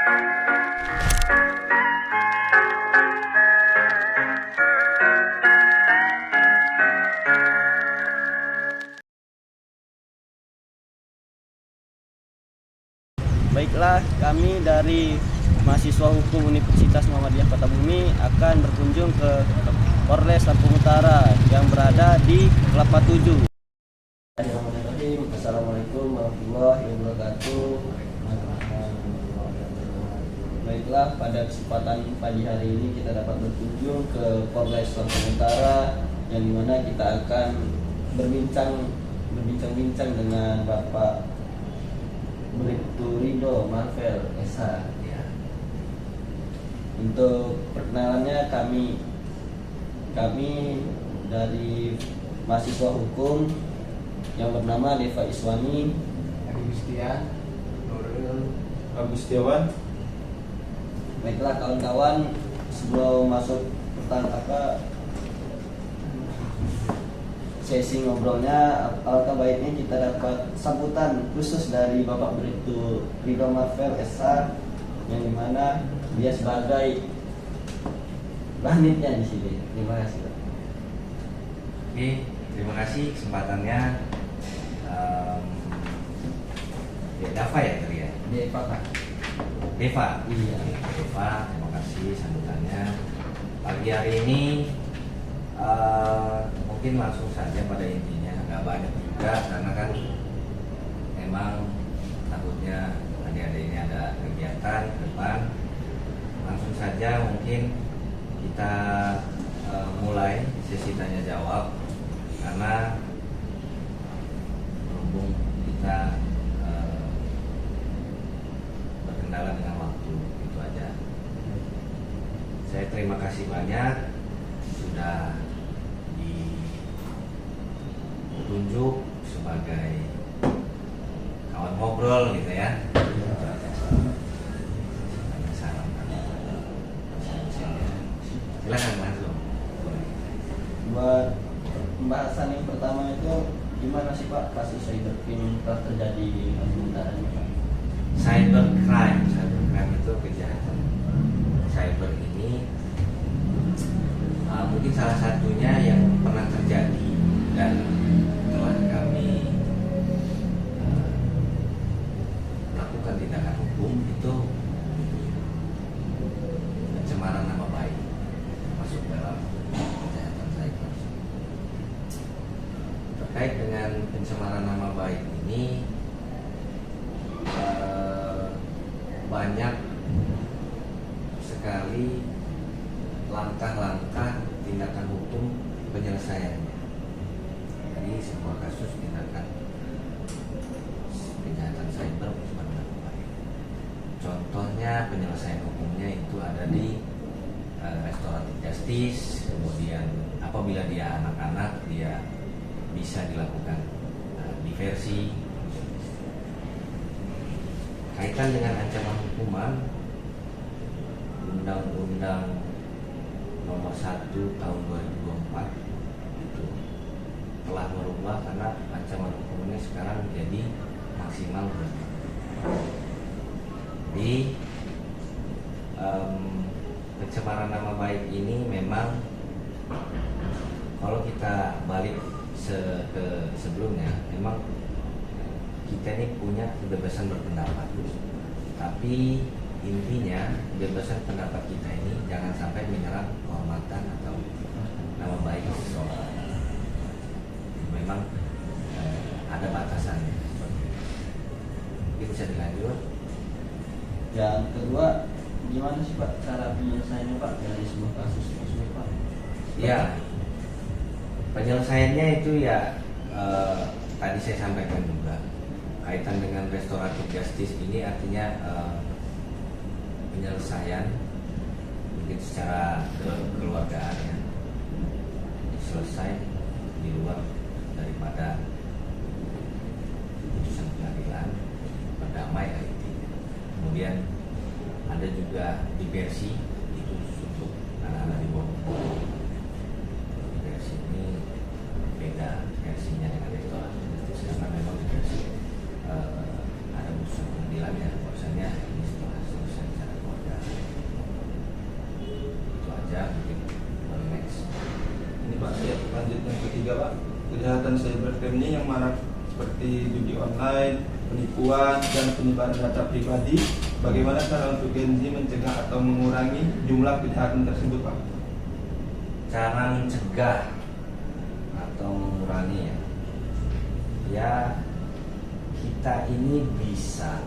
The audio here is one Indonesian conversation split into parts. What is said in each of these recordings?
Baiklah, kami dari mahasiswa hukum Universitas Muhammadiyah Kota Bumi akan berkunjung ke Polres Lampung Utara yang berada di Kelapa 7. Assalamualaikum warahmatullahi wabarakatuh. Baiklah, pada kesempatan pagi hari ini kita dapat berkunjung ke Polres Lampung Utara yang dimana kita akan berbincang-bincang dengan Bapak Bribtu Ridho Marvel SH. Ya. Untuk perkenalannya kami dari mahasiswa hukum yang bernama Deva Iswani, Agustian, Nurul Agustiawan. Baiklah kawan-kawan, sebelum masuk sesi ngobrolnya, alangkah baiknya kita dapat sambutan khusus dari Bapak Bribtu Ridho Marvel SH yang dimana dia sebagai bahnitnya di sini. Terima kasih, Pak. Oke, terima kasih kesempatannya. Dava ya tadi ya? Deva, Pak. Deva? Iya. Deva, terima kasih sambutannya. Pagi hari ini mungkin langsung saja pada intinya, nggak banyak juga karena kan memang takutnya adik-adik ini ada kegiatan ke depan. Langsung saja mungkin kita mulai sesi tanya jawab karena berhubung kita berkendala dengan waktu, itu aja. Saya terima kasih banyak sudah ditunjuk sebagai kawan ngobrol gitu ya. Silakan langsung. Buat pembahasan yang pertama itu gimana sih Pak kasus cybercrime telah terjadi di Lampung Utara ini, Pak? Cybercrime itu kejahatan cyber ini mungkin salah satunya yang pernah terjadi dan telah kami lakukan tindakan hukum itu pencemaran nama baik masuk dalam kejahatan cyber. Terkait dengan pencemaran nama baik ini banyak sekali langkah-langkah tindakan hukum penyelesaiannya. Jadi sebuah kasus tindakan kejahatan cyber pencemaran nama baik. Contohnya penyelesaian hukumnya itu ada di restoratif justice, kemudian apabila dia anak-anak dia bisa dilakukan diversi. Kaitan dengan ancaman hukuman, Undang-Undang Nomor 1 Tahun 2024 itu telah merubah karena ancaman hukumnya sekarang menjadi maksimal berapa. Di pencemaran nama baik ini memang kalau kita balik ke sebelumnya, memang kita ini punya kebebasan berpendapat, tapi intinya kebebasan pendapat kita ini jangan sampai menyerang kehormatan atau nama baik seseorang. Memang ada batasannya. Mungkin bisa dilanjut. Yang kedua, gimana sih Pak cara penyelesaiannya Pak dari sebuah kasus tersebut, Pak? Ya, penyelesaiannya itu ya tadi saya sampaikan juga. Kaitan dengan restoratif justice ini artinya penyelesaian mungkin secara kekeluargaan ya, selesai di luar daripada putusan pengadilan, berdamai intinya. Kemudian ada juga diversi, itu untuk anak-anak di bawah umur. Diversi ini beda versinya dengan restoratif justice karena memang diversi ada putusan pengadilan ya, bahwasanya ini setelah selesai kejahatan cybercrime ini yang marak seperti judi online, penipuan, dan penyebaran data pribadi. Bagaimana cara untuk Genzi mencegah atau mengurangi jumlah kejahatan tersebut, Pak? Cara mencegah atau mengurangi ya kita ini bisa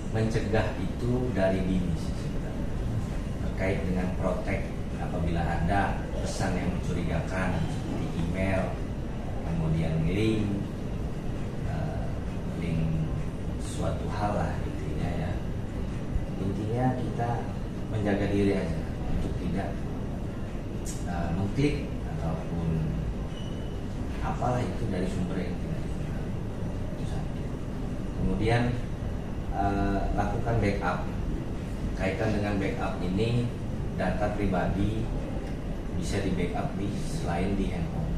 mencegah itu dari dini sebenarnya, terkait dengan protek apabila ada pesan yang mencurigakan seperti email, kemudian link suatu hal lah intinya ya. Intinya kita menjaga diri aja untuk tidak mengklik ataupun apalah itu dari sumber yang tidak dikenal. Itu saja. Kemudian lakukan backup. Kaitan dengan backup ini, data pribadi bisa di backup selain di handphone,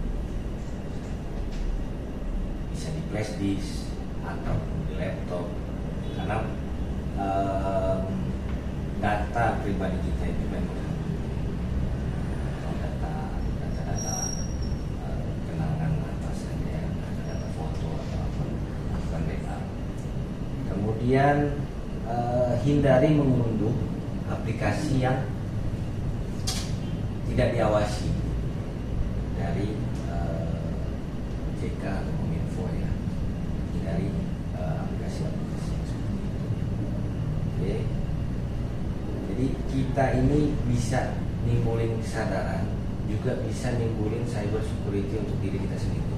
bisa di flash disk ataupun di laptop, karena data pribadi kita itu memang data kenangan apa saja, data foto atau apa, lakukan backup. Kemudian hindari mengunduh aplikasi yang tidak diawasi dari OJK atau Kominfo ya. Hindari aplikasi-aplikasi yang seperti itu. Oke. Jadi kita ini bisa nimbulin kesadaran, juga bisa nimbulin cyber security untuk diri kita sendiri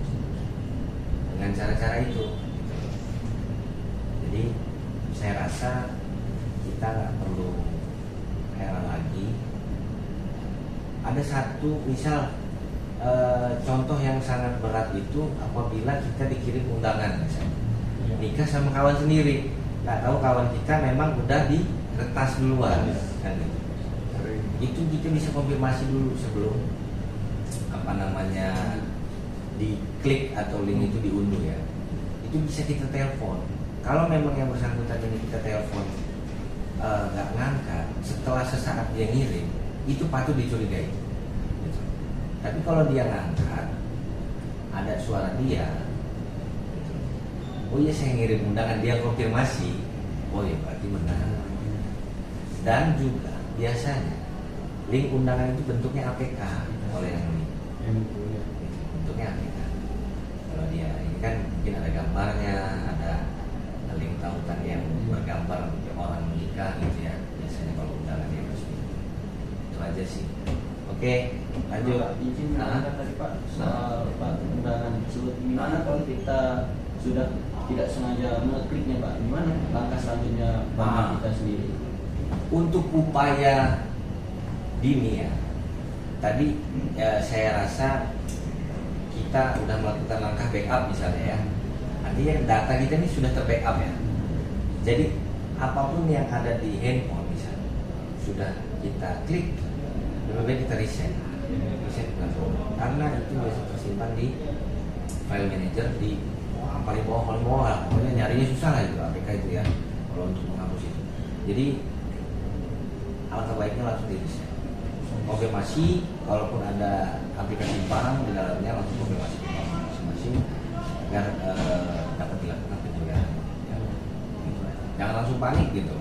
dengan cara-cara itu. Jadi saya rasa kita nggak perlu heran lagi. Ada satu misal contoh yang sangat berat itu apabila kita dikirim undangan misalnya nikah sama kawan sendiri, nggak tahu kawan kita memang udah diretas duluan kan itu kita bisa konfirmasi dulu sebelum diklik atau link itu diunduh ya. Itu bisa kita telepon. Kalau memang yang bersangkutan ini kita telepon nggak ngangkat, setelah sesaat dia ngirim, itu patut dicurigai. Gitu. Tapi kalau dia ngangkat, ada suara dia, gitu. Oh iya saya ngirim undangan, dia konfirmasi, oh iya berarti benar. Dan juga biasanya link undangan itu bentuknya APK oleh yang link. Bentuknya APK. Kalau dia ini kan mungkin ada gambarnya, ada link tautan yang bergambar orang menikah gitu ya. Biasanya kalau undangan yang resmi. Itu aja sih. Oke, lanjut. Izin tadi Pak soal undangan tersebut. Gimana kalau kita sudah tidak sengaja mengekliknya Pak? Gimana langkah selanjutnya bagi kita sendiri? Untuk upaya dini ya, tadi saya rasa kita udah melakukan langkah backup misalnya ya. Artinya data kita ini sudah terbackup ya. Jadi apapun yang ada di handphone misalnya sudah kita klik, lebih baik kita reset karena itu biasa tersimpan di file manager di paling bawah lah. Pokoknya nyarinya susah lah itu APK itu ya kalau untuk menghapus itu. Jadi alangkah baiknya langsung di reset. Konfirmasi, kalaupun ada aplikasi barang di dalamnya langsung konfirmasi masing-masing agar dapat dilakukan pencegahan. Ya. Gitu. Jangan langsung panik gitu.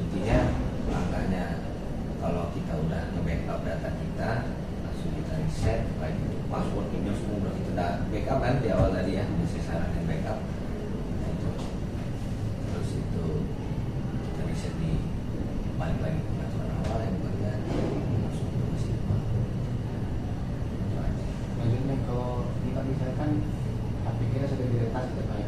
Intinya langkahnya kalau kita udah nge-backup data kita langsung kita reset, baik itu password, email semua udah kita backup kan di awal tadi ya, saya sarankan backup. Nah, itu. Terus itu kita reset di balik lagi ke aturan awal yang bukannya langsung ke mesin. Lanjutnya kalau kita misalkan aplikasinya sudah diretas gitu Pak.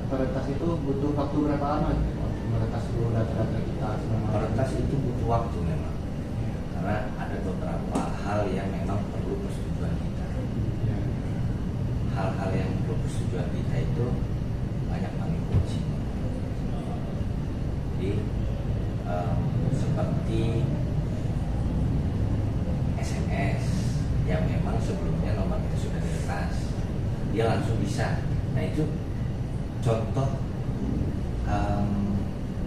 Peretas itu butuh waktu berapa lama gitu? Meretas seluruh data-data kita semua. Peretas itu butuh waktu memang. Karena ada beberapa hal yang memang perlu persetujuan kita. Hal-hal yang perlu persetujuan kita itu banyak banget kunci. Jadi seperti SMS yang memang sebelumnya nomor kita sudah diretas, dia langsung bisa. Nah itu contoh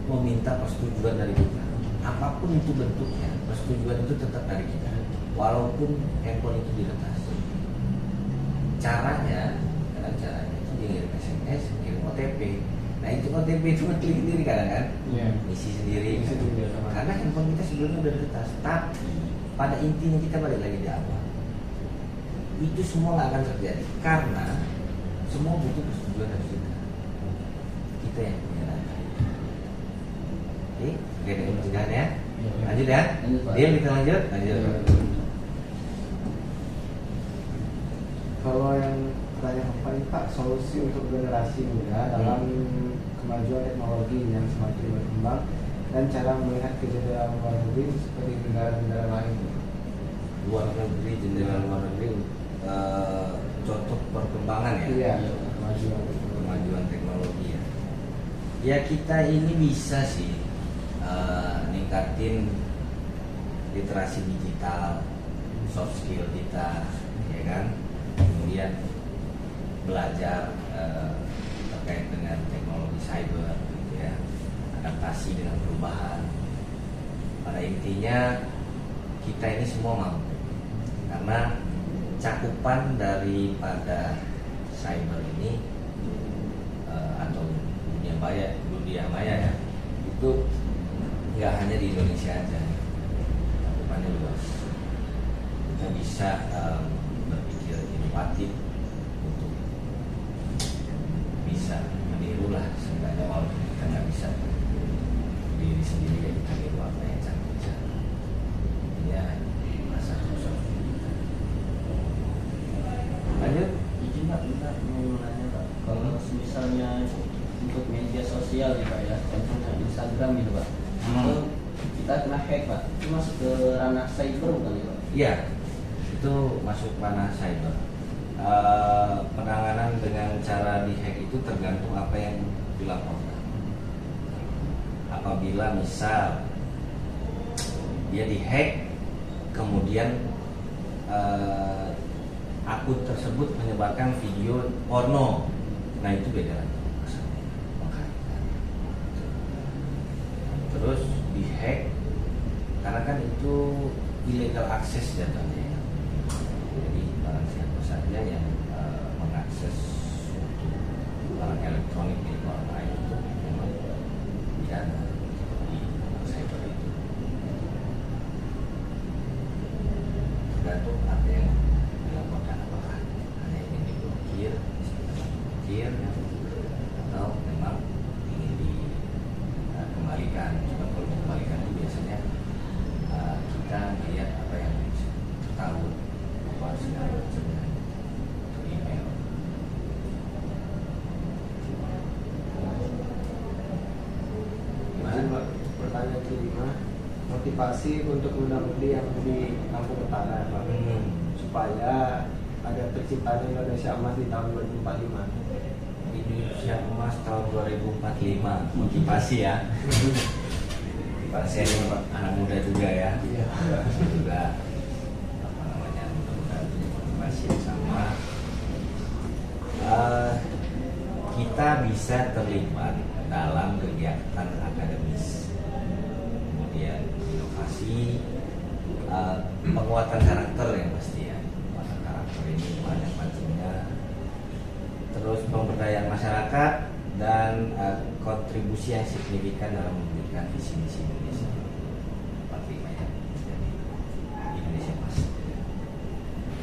meminta persetujuan dari kita. Apapun itu bentuknya, persetujuan itu tetap dari kita, walaupun handphone itu diretas. caranya itu kirim SMS, kirim OTP. Nah itu OTP itu klik sendiri kadang kan, isi sendiri. Karena handphone kita sebelumnya udah diretas. Tapi pada intinya kita balik lagi di awal, itu semua nggak akan terjadi karena semua butuh persetujuan dari kita yang punya data. Oke, dengan pencegahan ya. Lanjut ya. Dia kita lanjut. Kalau yang tanya Pak, solusi untuk generasi muda dalam kemajuan teknologi yang semakin berkembang dan cara melihat kejadian luar negeri seperti negara-negara lain. Luar negeri, jendela luar negeri, contoh perkembangan ya. Iya, kemajuan teknologi ya. Ya kita ini bisa sih ningkatin literasi digital, soft skill kita, ya kan. Kemudian belajar terkait dengan teknologi cyber, gitu ya, adaptasi dengan perubahan. Pada intinya kita ini semua mampu, karena cakupan daripada cyber ini atau dunia maya ya, itu nggak hanya di Indonesia aja, cakupannya luas. Kita bisa berpikir inovatif untuk bisa menirulah, sebenarnya walaupun kita nggak bisa diri sendiri ya, kita niru apa yang canggih. Ya masa sosok. Lanjut. Izin Pak, bentar mau nanya Pak. Kalau misalnya untuk media sosial nih Pak ya, contohnya Instagram gitu Pak, itu kita kena hack Pak, itu masuk ke ranah cyber bukan ya Pak? Iya, itu masuk ranah cyber. Penanganan dengan cara dihack itu tergantung apa yang dilaporkan. Apabila misal dia dihack, kemudian akun tersebut menyebarkan video porno, nah itu beda lagi. Terus dihack karena kan itu illegal access datanya ya. Jadi barang siapa saja yang mengakses barang elektronik di orang lain itu memang pidana di cyber itu. Tergantung apa yang dilaporkan, apakah hanya ingin diblokir, atau memang ingin dikembalikan. Cuma kalau dikembalikan itu biasanya kita melihat apa yang tahu apa segala macamnya ke email. Gimana? Pertanyaan kelima, motivasi untuk muda-mudi yang di Kampung Utara Pak, supaya ada terciptanya Indonesia Emas di tahun 2045. Indonesia Emas tahun 2045, motivasi ya. Motivasi anak muda juga ya. Iya. Juga apa namanya, mudah-mudahan punya motivasi yang sama. Kita bisa terlibat dalam kegiatan akademis, kemudian inovasi, penguatan karakter yang pasti ya. Penguatan karakter ini banyak macamnya. Terus pemberdayaan masyarakat dan kontribusi yang signifikan dalam mewujudkan visi misi Indonesia 45 ya, jadi Indonesia Emas.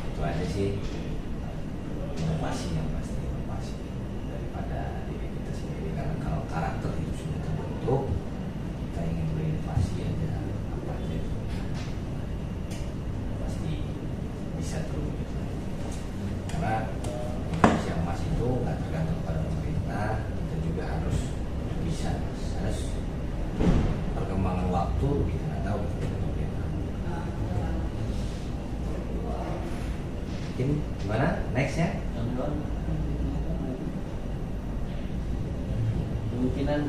Itu aja sih inovasi yang pasti, inovasi daripada diri kita sendiri, karena kalau karakter itu sudah terbentuk, kita ingin berinovasi aja apa aja itu pasti bisa terwujud. Karena Indonesia Emas itu nggak tergantung pada pemerintah, kita juga harus bisa, harus perkembangan waktu kita nggak tahu mungkin gimana nextnya. Kemungkinan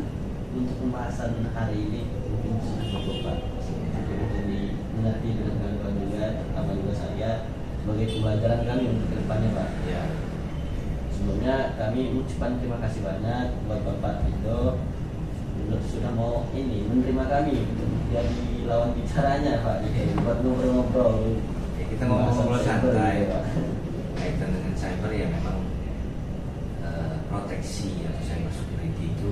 untuk pembahasan hari ini mungkin sudah cukup Pak, jadi mengerti dengan kawan-kawan juga, terutama juga saya sebagai pembelajaran kami untuk kedepannya Pak. Ya. Sebelumnya kami mengucapkan terima kasih banyak buat Bapak Tito sudah mau menerima kami untuk jadi lawan bicaranya Pak, buat ngobrol-ngobrol. Ya, kita ngomong-ngobrol santai Pak. kaitan dengan cyber ya memang proteksi atau cyber security itu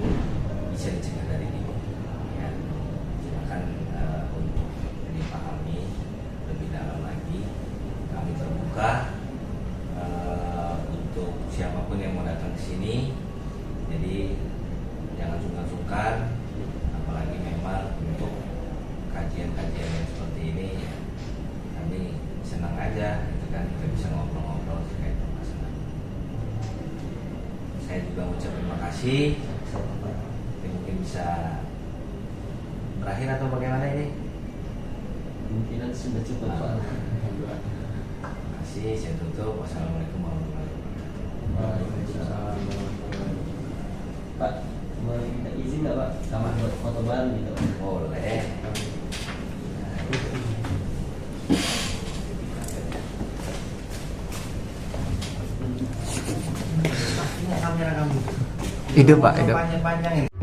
bisa dicegah dari dini. Ya, silakan untuk dipahami lebih dalam lagi. Kami terbuka untuk siapapun yang mau datang ke sini. Jadi jangan sungkan-sungkan, apalagi memang untuk kajian-kajian yang seperti ini ya, kami senang aja gitu kan, kita bisa ngobrol-ngobrol terkait permasalahan. Saya juga mengucap terima kasih. Ini mungkin bisa berakhir atau bagaimana ini? Kemungkinan sudah cukup Pak. Terima kasih, saya tutup. Wassalamualaikum warahmatullahi wabarakatuh. Waalaikumsalam. Pak, boleh minta izin nggak Pak sama buat foto bareng gitu? Boleh. Ini kamera kamu. Hidup, Pak, hidup. Panjang-panjang ini.